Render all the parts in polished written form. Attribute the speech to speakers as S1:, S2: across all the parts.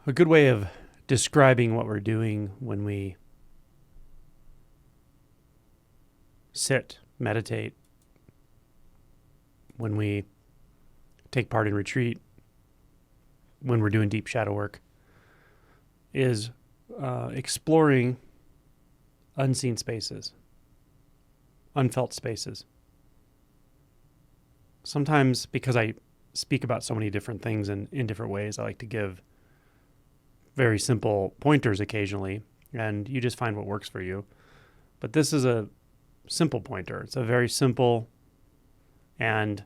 S1: A good way of describing what we're doing when we sit, meditate, when we take part in retreat, when we're doing deep shadow work, is exploring unseen spaces, unfelt spaces. Sometimes, because I speak about so many different things in different ways, I like to give very simple pointers occasionally, and you just find what works for you. But this is a simple pointer. It's a very simple and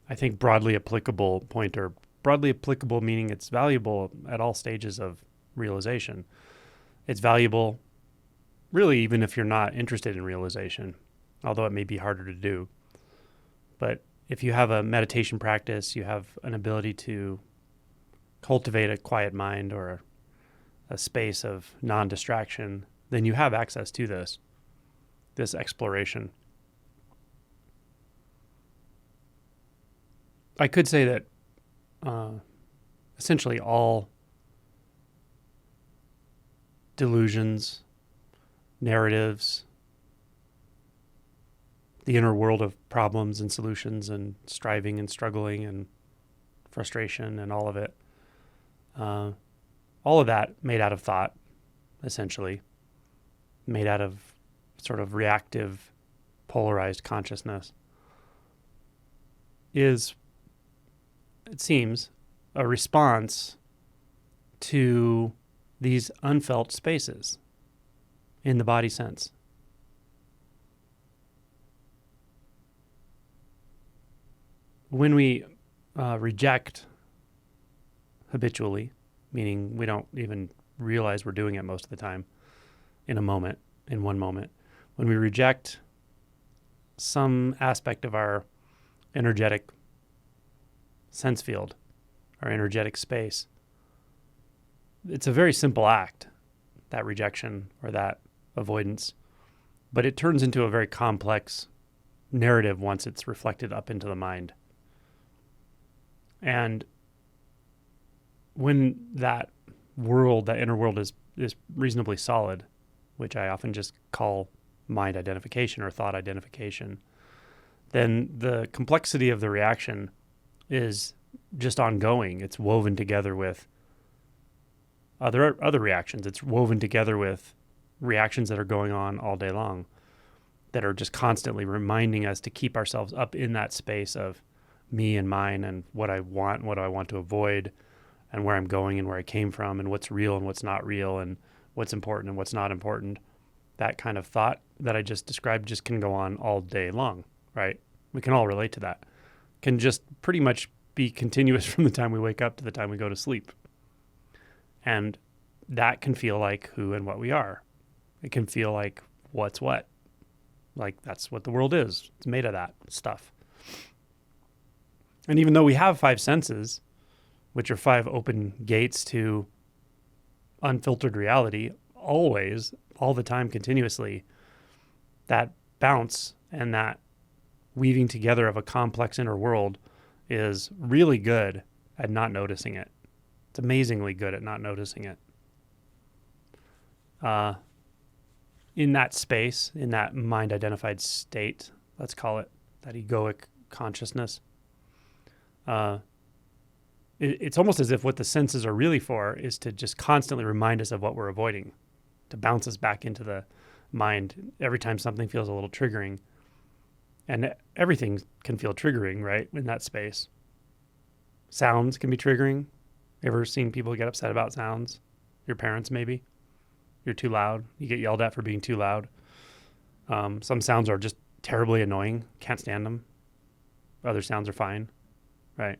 S1: I think broadly applicable pointer. Broadly applicable meaning it's valuable at all stages of realization. It's valuable really even if you're not interested in realization, although it may be harder to do. But if you have a meditation practice, you have an ability to cultivate a quiet mind or a space of non-distraction, then you have access to this exploration. I could say that essentially all delusions, narratives, the inner world of problems and solutions and striving and struggling and frustration and all of it, all of that made out of thought, essentially, made out of sort of reactive, polarized consciousness, is, it seems, a response to these unfelt spaces in the body sense. When we reject habitually, meaning we don't even realize we're doing it most of the time in one moment, when we reject some aspect of our energetic sense field, our energetic space, it's a very simple act, that rejection or that avoidance, but it turns into a very complex narrative once it's reflected up into the mind. And when that world, that inner world is reasonably solid, which I often just call mind identification or thought identification, then the complexity of the reaction is just ongoing. It's woven together with other reactions. It's woven together with reactions that are going on all day long, that are just constantly reminding us to keep ourselves up in that space of me and mine and what I want, what I want to avoid, and where I'm going and where I came from and what's real and what's not real and what's important and what's not important. That kind of thought that I just described just can go on all day long, right? We can all relate to that. Can just pretty much be continuous from the time we wake up to the time we go to sleep. And that can feel like who and what we are. It can feel like what's what. Like that's what the world is. It's made of that stuff. And even though we have five senses, which are five open gates to unfiltered reality, always, all the time, continuously, that bounce and that weaving together of a complex inner world is really good at not noticing it. It's amazingly good at not noticing it. In that space, in that mind-identified state, let's call it, that egoic consciousness, it's almost as if what the senses are really for is to just constantly remind us of what we're avoiding, to bounce us back into the mind every time something feels a little triggering. And everything can feel triggering, right, in that space. Sounds can be triggering. You ever seen people get upset about sounds? Your parents, maybe? You're too loud. You get yelled at for being too loud. Some sounds are just terribly annoying. Can't stand them. Other sounds are fine, right?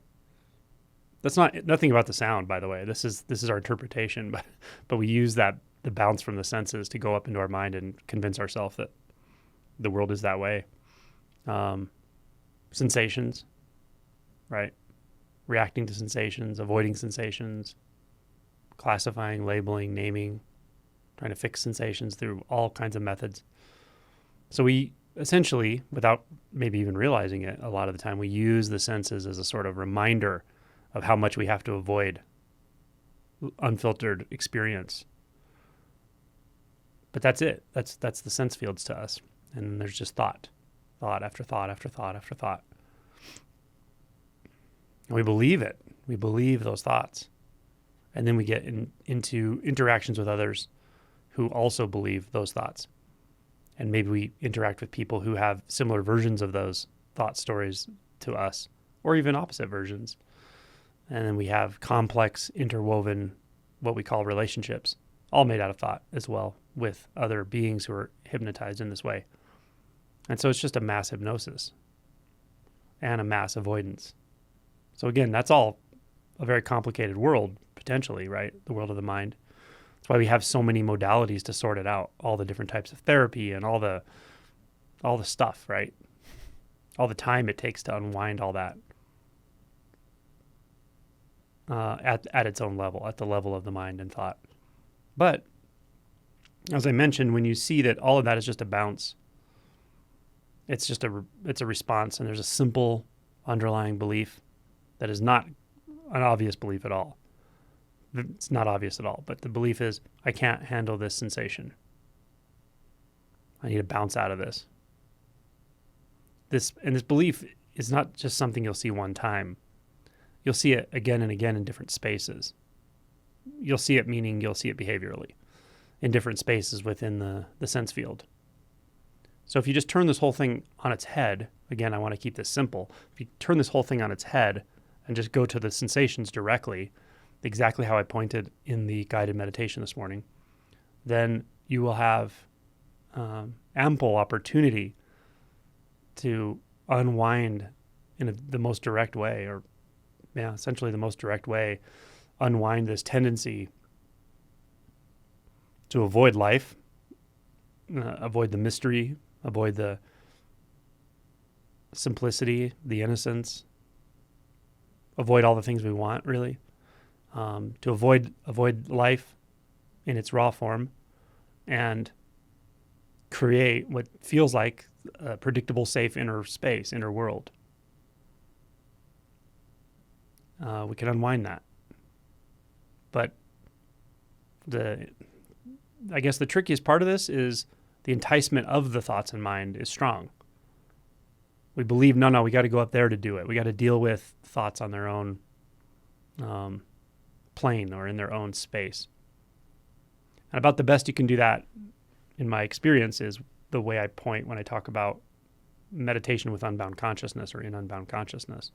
S1: That's nothing about the sound, by the way. This is our interpretation, but we use the bounce from the senses to go up into our mind and convince ourselves that the world is that way. Sensations, right? Reacting to sensations, avoiding sensations, classifying, labeling, naming, trying to fix sensations through all kinds of methods. So we essentially, without maybe even realizing it, a lot of the time we use the senses as a sort of reminder of how much we have to avoid unfiltered experience. But that's it. That's the sense fields to us. And then there's just thought after thought after thought after thought. And we believe it. We believe those thoughts. And then we get into interactions with others who also believe those thoughts. And maybe we interact with people who have similar versions of those thought stories to us, or even opposite versions. And then we have complex, interwoven, what we call relationships, all made out of thought as well, with other beings who are hypnotized in this way. And so it's just a mass hypnosis and a mass avoidance. So again, that's all a very complicated world, potentially, right? The world of the mind. That's why we have so many modalities to sort it out, all the different types of therapy and all the stuff, right? All the time it takes to unwind all that at its own level, at the level of the mind and thought. But as I mentioned, when you see that all of that is just a bounce, it's a response, and there's a simple underlying belief that is not an obvious belief at all. It's not obvious at all, but the belief is, I can't handle this sensation. I need to bounce out of this. This belief is not just something you'll see one time. You'll see it again and again in different spaces. You'll see it, meaning you'll see it behaviorally in different spaces within the sense field. So if you just turn this whole thing on its head, again, I want to keep this simple. If you turn this whole thing on its head and just go to the sensations directly, exactly how I pointed in the guided meditation this morning, then you will have ample opportunity to unwind in the most direct way, or essentially the most direct way, unwind this tendency to avoid life, avoid the mystery, avoid the simplicity, the innocence, avoid all the things we want, really, to avoid life in its raw form and create what feels like a predictable, safe inner space, inner world. We can unwind that. But I guess the trickiest part of this is the enticement of the thoughts and mind is strong. We believe, no, we got to go up there to do it. We got to deal with thoughts on their own plane or in their own space. And about the best you can do that, in my experience, is the way I point when I talk about meditation with unbound consciousness or in unbound consciousness.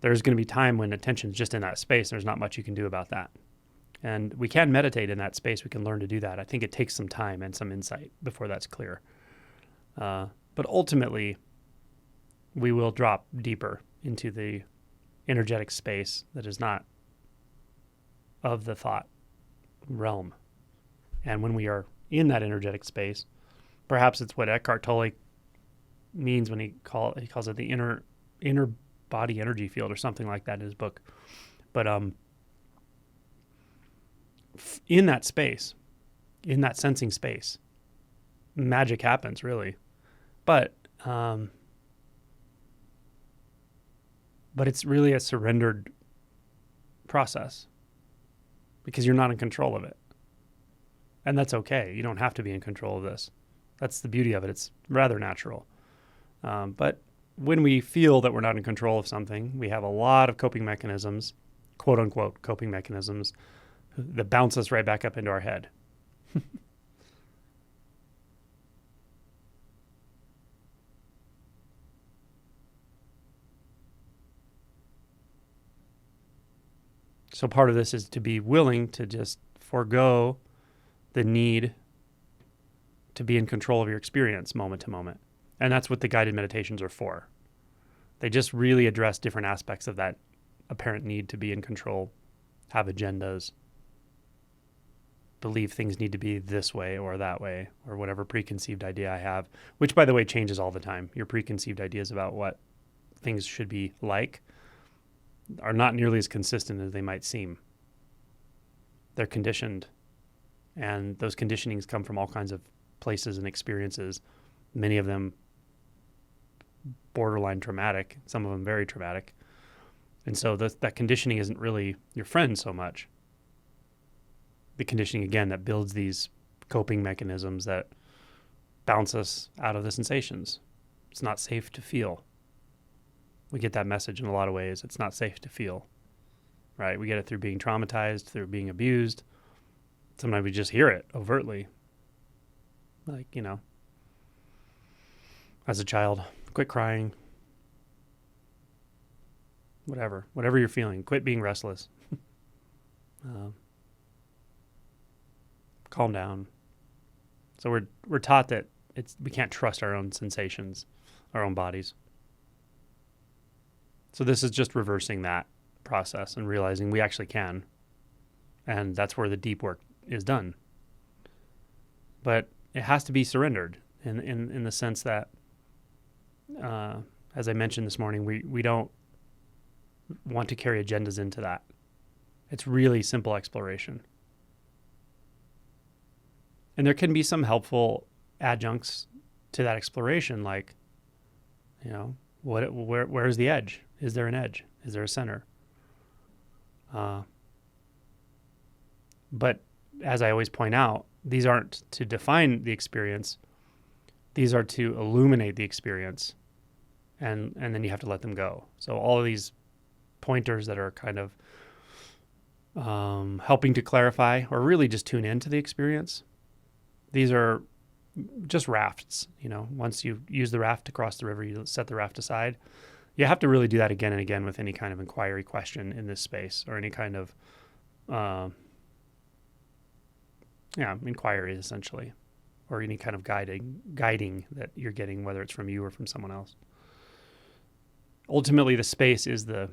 S1: There's going to be time when attention's just in that space. There's not much you can do about that. And we can meditate in that space. We can learn to do that. I think it takes some time and some insight before that's clear. But ultimately, we will drop deeper into the energetic space that is not of the thought realm. And when we are in that energetic space, perhaps it's what Eckhart Tolle means when he calls it the inner body energy field or something like that in his book. But in that space, in that sensing space, magic happens, really. But it's really a surrendered process because you're not in control of it. And that's okay. You don't have to be in control of this. That's the beauty of it. It's rather natural. But when we feel that we're not in control of something, we have a lot of coping mechanisms, quote unquote coping mechanisms, that bounce us right back up into our head. So part of this is to be willing to just forego the need to be in control of your experience moment to moment. And that's what the guided meditations are for. They just really address different aspects of that apparent need to be in control, have agendas, believe things need to be this way or that way, or whatever preconceived idea I have, which, by the way, changes all the time. Your preconceived ideas about what things should be like are not nearly as consistent as they might seem. They're conditioned, and those conditionings come from all kinds of places and experiences, many of them borderline traumatic, some of them very traumatic. And so that conditioning isn't really your friend so much. the conditioning, again, that builds these coping mechanisms that bounce us out of the sensations. It's not safe to feel. We get that message in a lot of ways. It's not safe to feel, right? We get it through being traumatized, through being abused. Sometimes we just hear it overtly. Like, as a child, quit crying. Whatever you're feeling, quit being restless. Calm down. So we're taught that we can't trust our own sensations, our own bodies. So this is just reversing that process and realizing we actually can. And that's where the deep work is done. But it has to be surrendered in the sense that, as I mentioned this morning, we don't want to carry agendas into that. It's really simple exploration. And there can be some helpful adjuncts to that exploration, like, where's the edge? Is there an edge? Is there a center? But as I always point out, these aren't to define the experience. These are to illuminate the experience, and then you have to let them go. So all of these pointers that are kind of helping to clarify or really just tune into the experience, these are just rafts. Once you use the raft to cross the river, you set the raft aside. You have to really do that again and again with any kind of inquiry question in this space, or any kind of inquiry, essentially, or any kind of guiding that you're getting, whether it's from you or from someone else. Ultimately, the space is the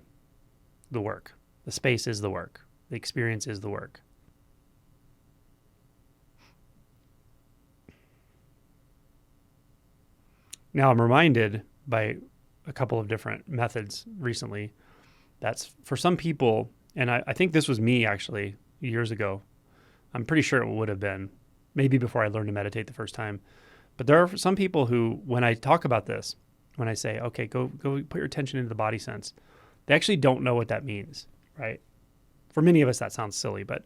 S1: work. The space is the work. The experience is the work. Now, I'm reminded by a couple of different methods recently that's for some people, and I think this was me actually years ago. I'm pretty sure it would have been maybe before I learned to meditate the first time. But there are some people who, when I talk about this, when I say, okay, go put your attention into the body sense, they actually don't know what that means, right? For many of us, that sounds silly, but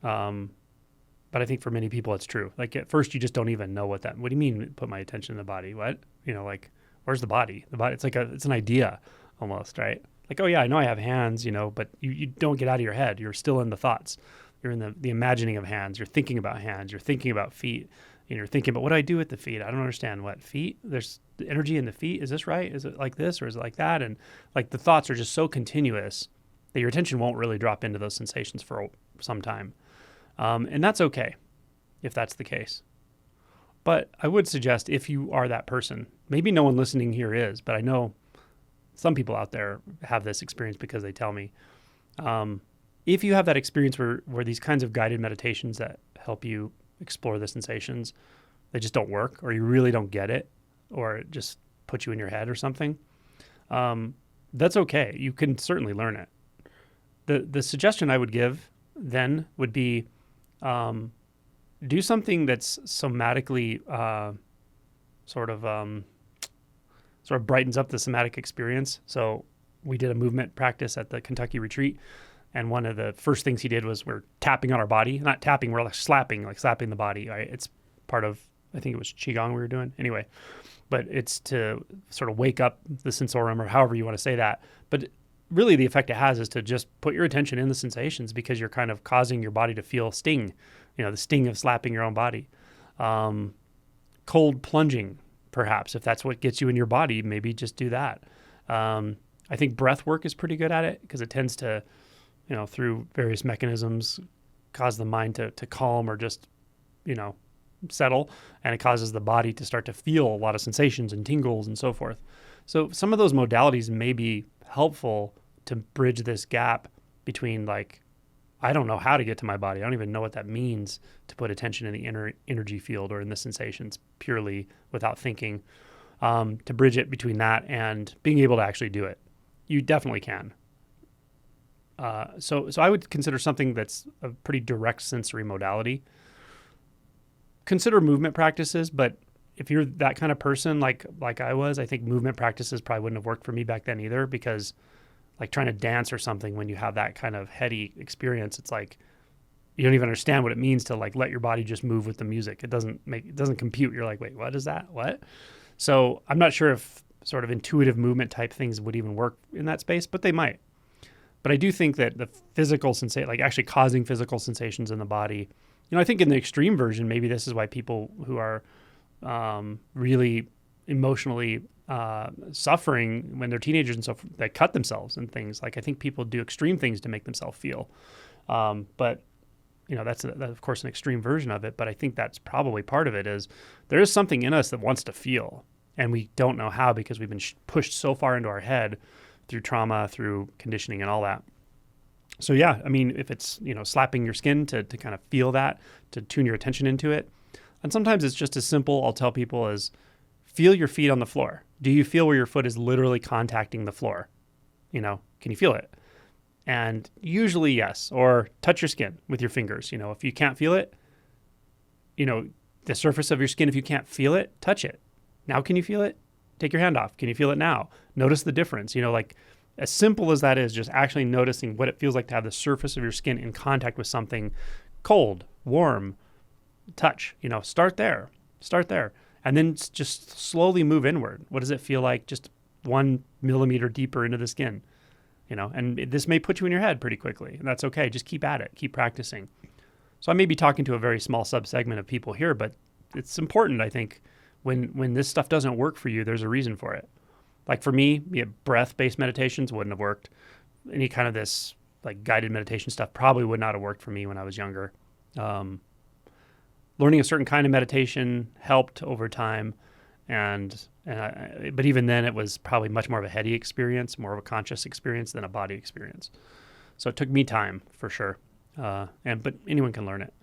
S1: I think for many people, it's true. Like at first, you just don't even know what do you mean, put my attention in the body? What? Like, where's the body? The body, it's an idea almost, right? Like, oh yeah, I know I have hands, but you don't get out of your head. You're still in the thoughts. You're in the imagining of hands. You're thinking about hands. You're thinking about feet. And you're thinking about what do I do with the feet? I don't understand what feet. There's the energy in the feet. Is this right? Is it like this or is it like that? And like the thoughts are just so continuous that your attention won't really drop into those sensations for some time. And that's okay if that's the case. But I would suggest if you are that person, maybe no one listening here is, but I know some people out there have this experience because they tell me. If you have that experience where these kinds of guided meditations that help you explore the sensations, they just don't work, or you really don't get it, or it just puts you in your head or something, that's okay. You can certainly learn it. The suggestion I would give then would be do something that's somatically sort of brightens up the somatic experience. So we did a movement practice at the Kentucky retreat, and one of the first things he did was we're tapping on our body. Not tapping, we're like slapping the body, right? It's part of, I think it was Qigong we were doing. Anyway, but it's to sort of wake up the sensorium, or however you want to say that. But really the effect it has is to just put your attention in the sensations, because you're kind of causing your body to feel sting, the sting of slapping your own body. Cold plunging, perhaps, if that's what gets you in your body, maybe just do that. I think breath work is pretty good at it, because it tends to, through various mechanisms, cause the mind to calm or just, settle, and it causes the body to start to feel a lot of sensations and tingles and so forth. So some of those modalities may be helpful to bridge this gap between, like, I don't know how to get to my body. I don't even know what that means to put attention in the inner energy field or in the sensations purely without thinking, to bridge it between that and being able to actually do it. You definitely can. So I would consider something that's a pretty direct sensory modality. Consider movement practices, but if you're that kind of person like I was, I think movement practices probably wouldn't have worked for me back then either, because like trying to dance or something when you have that kind of heady experience, it's like you don't even understand what it means to like let your body just move with the music. It doesn't compute. You're like, wait, what is that? What? So I'm not sure if sort of intuitive movement type things would even work in that space, but they might. But I do think that the physical sensation, like actually causing physical sensations in the body, I think in the extreme version, maybe this is why people who are really emotionally suffering when they're teenagers and so forth, they cut themselves and things. Like I think people do extreme things to make themselves feel. But that's of course an extreme version of it. But I think that's probably part of it is there is something in us that wants to feel, and we don't know how because we've been pushed so far into our head through trauma, through conditioning and all that. So yeah, I mean, if it's, slapping your skin to kind of feel that, to tune your attention into it. And sometimes it's just as simple, I'll tell people, as feel your feet on the floor. Do you feel where your foot is literally contacting the floor? Can you feel it? And usually yes, or touch your skin with your fingers. If you can't feel it, the surface of your skin, if you can't feel it, touch it. Now can you feel it? Take your hand off. Can you feel it now? Notice the difference. Like as simple as that is, just actually noticing what it feels like to have the surface of your skin in contact with something cold, warm, touch. Start there. And then just slowly move inward. What does it feel like just 1 millimeter deeper into the skin? And this may put you in your head pretty quickly, and that's okay. Just keep at it. Keep practicing. So I may be talking to a very small subsegment of people here, but it's important, I think, when this stuff doesn't work for you, there's a reason for it. Like for me, breath-based meditations wouldn't have worked. Any kind of this like guided meditation stuff probably would not have worked for me when I was younger. Learning a certain kind of meditation helped over time, but even then it was probably much more of a heady experience, more of a conscious experience than a body experience. So it took me time for sure, but anyone can learn it.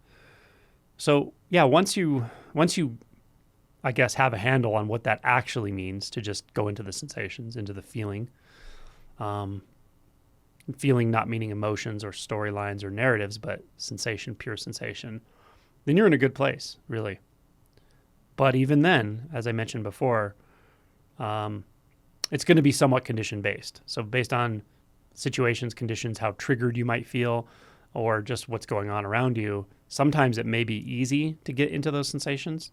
S1: So yeah, once you I guess have a handle on what that actually means, to just go into the sensations, into the feeling. Feeling not meaning emotions or storylines or narratives, but sensation, pure sensation. Then you're in a good place, really. But even then, as I mentioned before, it's going to be somewhat condition-based. So based on situations, conditions, how triggered you might feel, or just what's going on around you, sometimes it may be easy to get into those sensations,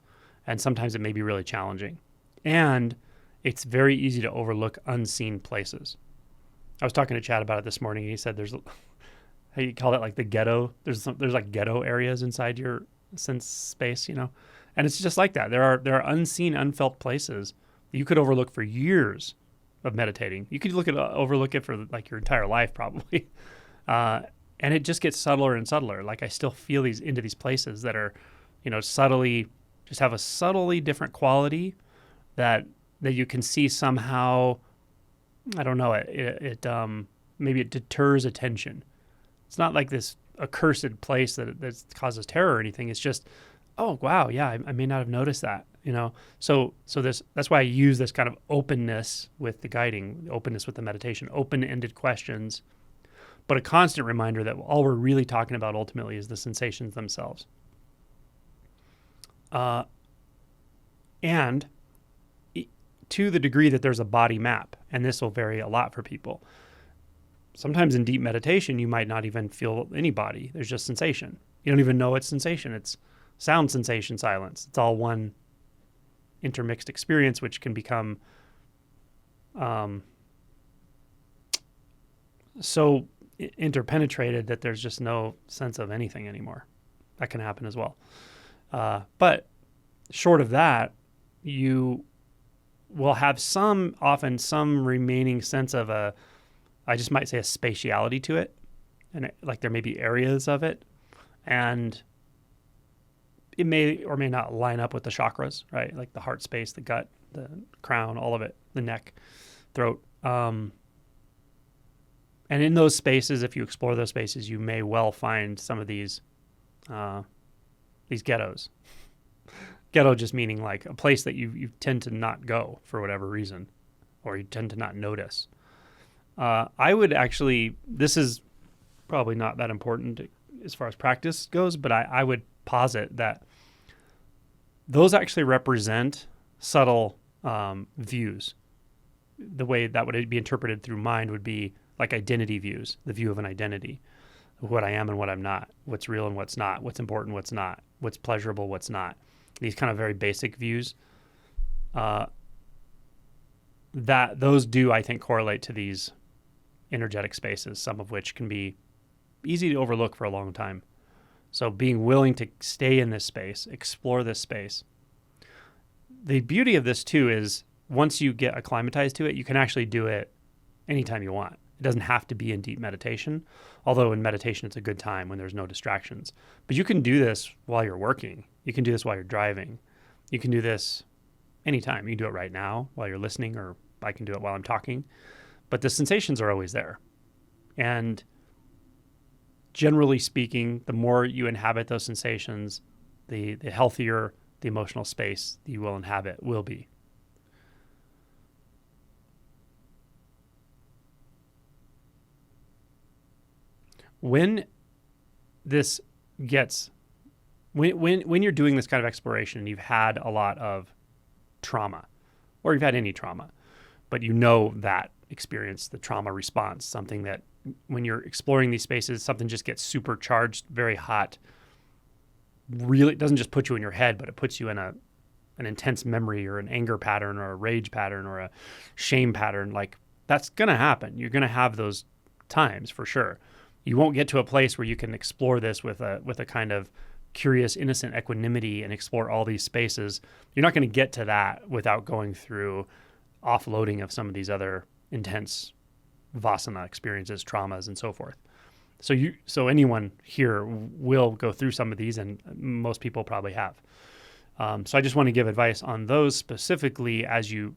S1: and sometimes it may be really challenging. And it's very easy to overlook unseen places. I was talking to Chad about it this morning, and he said there's, how you call it, like the ghetto. There's like ghetto areas inside your sense space, and it's just like that. There are unseen, unfelt places you could overlook for years of meditating. You could overlook it for like your entire life probably, and it just gets subtler and subtler. Like I still feel into these places that are, subtly, just have a subtly different quality that you can see somehow. I don't know. It maybe it deters attention. It's not like this accursed place that causes terror or anything. It's just, oh wow, yeah, I may not have noticed that. So that's why I use this kind of openness with the guiding, openness with the meditation, open-ended questions, but a constant reminder that all we're really talking about ultimately is the sensations themselves. And to the degree that there's a body map, and this will vary a lot for people. Sometimes in deep meditation, you might not even feel any body. There's just sensation. You don't even know it's sensation. It's sound, sensation, silence. It's all one intermixed experience, which can become so interpenetrated that there's just no sense of anything anymore. That can happen as well. But short of that, you will have often some remaining sense of I just might say a spatiality to it. And like there may be areas of it, and it may or may not line up with the chakras, right? Like the heart space, the gut, the crown, all of it, the neck, throat. And in those spaces, if you explore those spaces, you may well find some of these ghettos. Ghetto just meaning like a place that you tend to not go for whatever reason, or you tend to not notice. I would actually, this is probably not that important as far as practice goes, but I would posit that those actually represent subtle views. The way that would be interpreted through mind would be like identity views, the view of an identity. what I am and what I'm not, what's real and what's not, what's important, what's not, what's pleasurable, what's not. These kind of very basic views, that those do, I think, correlate to these energetic spaces, some of which can be easy to overlook for a long time. So being willing to stay in this space, explore this space. The beauty of this too is once you get acclimatized to it, you can actually do it anytime you want. It doesn't have to be in deep meditation, although in meditation it's a good time when there's no distractions. But you can do this while you're working. You can do this while you're driving. You can do this anytime. You can do it right now while you're listening, or I can do it while I'm talking. But the sensations are always there. And generally speaking, the more you inhabit those sensations, the healthier the emotional space that you will inhabit will be. When this gets, when you're doing this kind of exploration, you've had a lot of trauma, or you've had any trauma, but you know that experience, the trauma response, something that when you're exploring these spaces, something just gets supercharged, very hot. Really, it doesn't just put you in your head, but it puts you in an intense memory or an anger pattern or a rage pattern or a shame pattern. Like, that's going to happen. You're going to have those times for sure. You won't get to a place where you can explore this with a kind of curious, innocent equanimity and explore all these spaces. You're not going to get to that without going through offloading of some of these other intense vasana experiences, traumas, and so forth. So anyone here will go through some of these, and most people probably have. So I just want to give advice on those specifically as you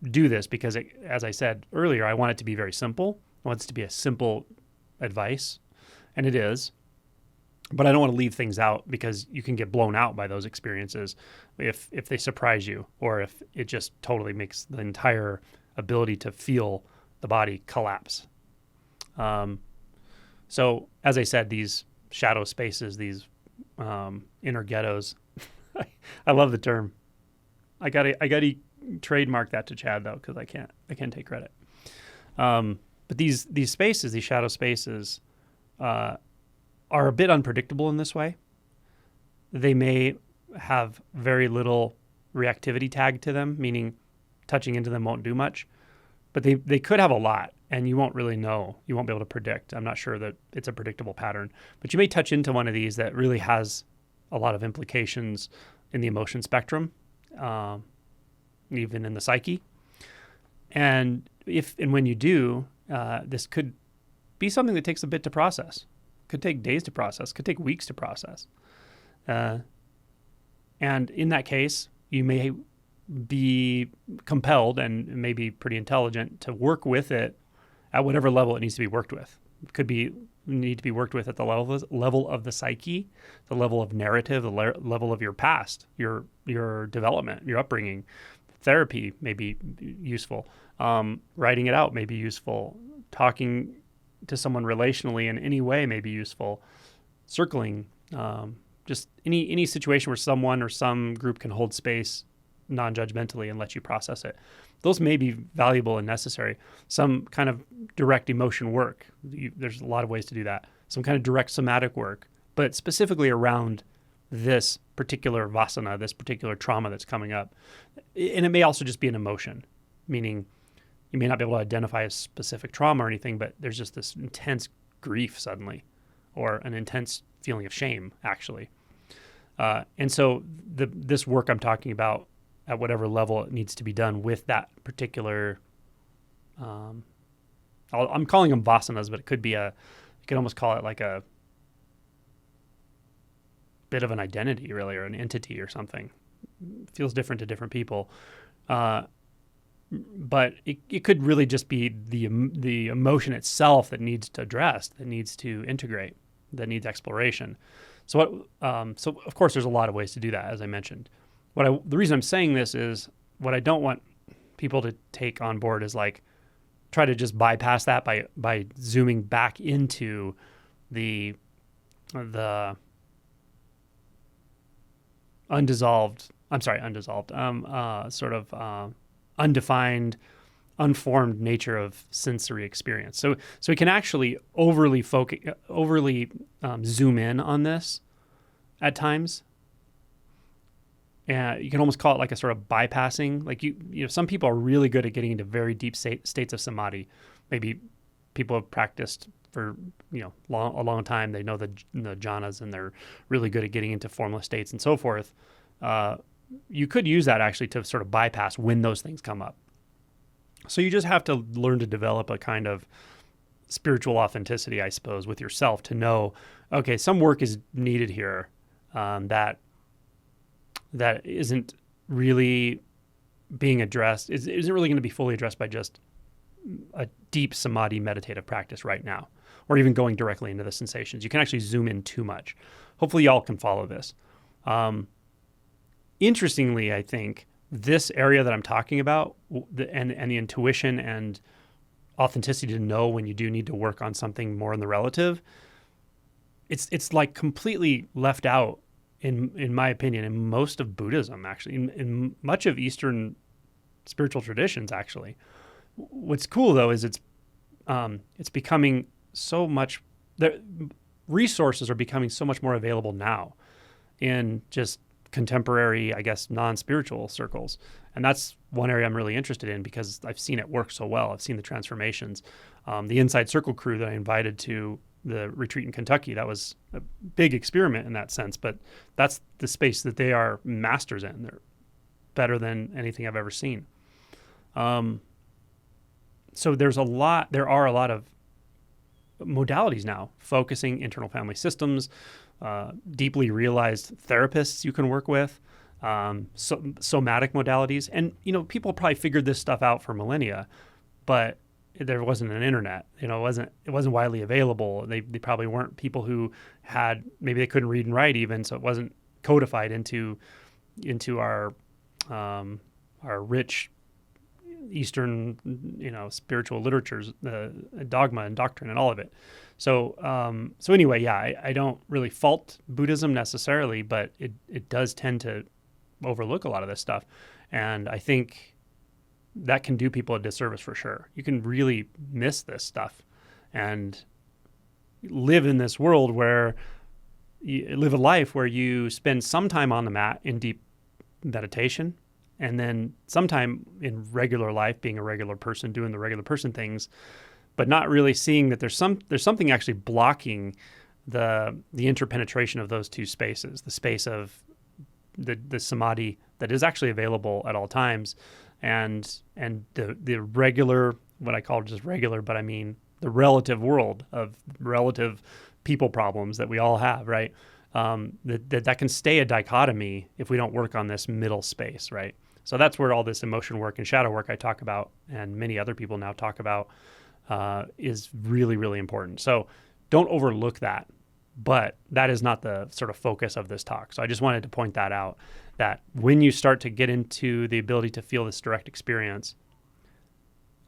S1: do this, because as I said earlier, I want it to be very simple. I want it to be a simple advice, and it is. But I don't want to leave things out, because you can get blown out by those experiences if they surprise you, or if it just totally makes the entire ability to feel the body collapse. So as I said, these shadow spaces, these inner ghettos, I love the term. I gotta trademark that to Chad though, because I can't take credit. But these spaces, these shadow spaces, are a bit unpredictable in this way. They may have very little reactivity tagged to them, meaning touching into them won't do much, but they could have a lot, and you won't really know. You won't be able to predict. I'm not sure that it's a predictable pattern, but you may touch into one of these that really has a lot of implications in the emotion spectrum, even in the psyche. And if and when you do, this could be something that takes a bit to process. Could take days to process, could take weeks to process. And in that case, you may be compelled, and maybe pretty intelligent, to work with it at whatever level it needs to be worked with. It could need to be worked with at the level of the psyche, the level of narrative, the level of your past, your development, your upbringing. Therapy may be useful. Writing it out may be useful. Talking to someone relationally in any way may be useful. Circling, just any situation where someone or some group can hold space non-judgmentally and let you process it. Those may be valuable and necessary. Some kind of direct emotion work. There's a lot of ways to do that. Some kind of direct somatic work, but specifically around this particular vasana, this particular trauma that's coming up. And it may also just be an emotion, meaning you may not be able to identify a specific trauma or anything, but there's just this intense grief suddenly, or an intense feeling of shame, actually. And so this work I'm talking about, at whatever level it needs to be done with that particular, I'm calling them vasanas, but it could be you could almost call it like a bit of an identity, really, or an entity or something. It feels different to different people. But it could really just be the emotion itself that needs to address, that needs to integrate, that needs exploration. So of course there's a lot of ways to do that, as I mentioned. The reason I'm saying this is what I don't want people to take on board is like try to just bypass that by zooming back into the undefined, unformed nature of sensory experience. So we can actually overly zoom in on this at times. And you can almost call it like a sort of bypassing. Like you know, some people are really good at getting into very deep states of samadhi. Maybe people have practiced for a long time. They know the jhanas, and they're really good at getting into formless states and so forth. You could use that actually to sort of bypass when those things come up. So you just have to learn to develop a kind of spiritual authenticity, I suppose, with yourself to know, okay, some work is needed here that isn't really being addressed, isn't really going to be fully addressed by just a deep samadhi meditative practice right now, or even going directly into the sensations. You can actually zoom in too much. Hopefully y'all can follow this. Interestingly, I think this area that I'm talking about, and the intuition and authenticity to know when you do need to work on something more in the relative, it's like completely left out, in my opinion, in most of Buddhism, actually, in much of Eastern spiritual traditions, actually. What's cool, though, is it's becoming so much, the resources are becoming so much more available now in just contemporary, I guess, non-spiritual circles. And that's one area I'm really interested in because I've seen it work so well. I've seen the transformations. The Inside Circle crew that I invited to the retreat in Kentucky, that was a big experiment in that sense, but that's the space that they are masters in. They're better than anything I've ever seen. So there are a lot of modalities now, focusing, internal family systems, deeply realized therapists you can work with, somatic modalities. And, people probably figured this stuff out for millennia, but there wasn't an internet, it wasn't widely available. They probably weren't people who maybe they couldn't read and write even, so it wasn't codified into our rich Eastern, spiritual literatures, dogma and doctrine and all of it. So anyway, yeah, I don't really fault Buddhism necessarily, but it does tend to overlook a lot of this stuff. And I think that can do people a disservice for sure. You can really miss this stuff and live in this world where you live a life where you spend some time on the mat in deep meditation, and then sometime in regular life, being a regular person, doing the regular person things, but not really seeing that there's something actually blocking the interpenetration of those two spaces, the space of the samadhi that is actually available at all times, and the regular, what I call just regular, but I mean the relative world of relative people problems that we all have, right? That can stay a dichotomy if we don't work on this middle space, right? So that's where all this emotion work and shadow work I talk about, and many other people now talk about, is really, really important. So don't overlook that, but that is not the sort of focus of this talk. So I just wanted to point that out, that when you start to get into the ability to feel this direct experience,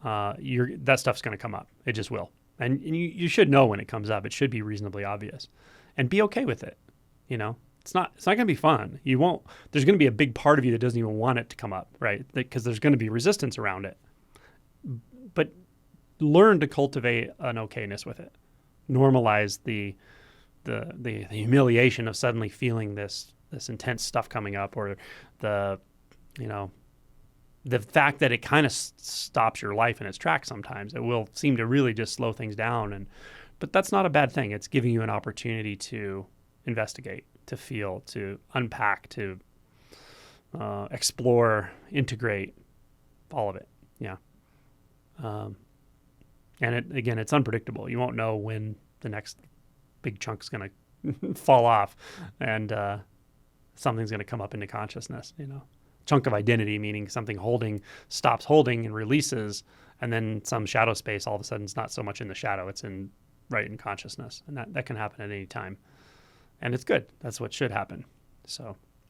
S1: that stuff's going to come up. It just will. And you should know when it comes up. It should be reasonably obvious, and be okay with it. It's not going to be fun. There's going to be a big part of you that doesn't even want it to come up, right? Because there's going to be resistance around it. But learn to cultivate an okayness with it. Normalize the humiliation of suddenly feeling this intense stuff coming up, or the fact that it kind of stops your life in its tracks sometimes. It will seem to really just slow things down, but that's not a bad thing. It's giving you an opportunity to investigate, to feel, to unpack, to explore, integrate, all of it. Yeah. And it's unpredictable. You won't know when the next big chunk's going to fall off, and something's going to come up into consciousness, Chunk of identity, meaning something stops holding and releases, and then some shadow space, all of a sudden it's not so much in the shadow, it's right in consciousness. And that can happen at any time. And it's good. That's what should happen. So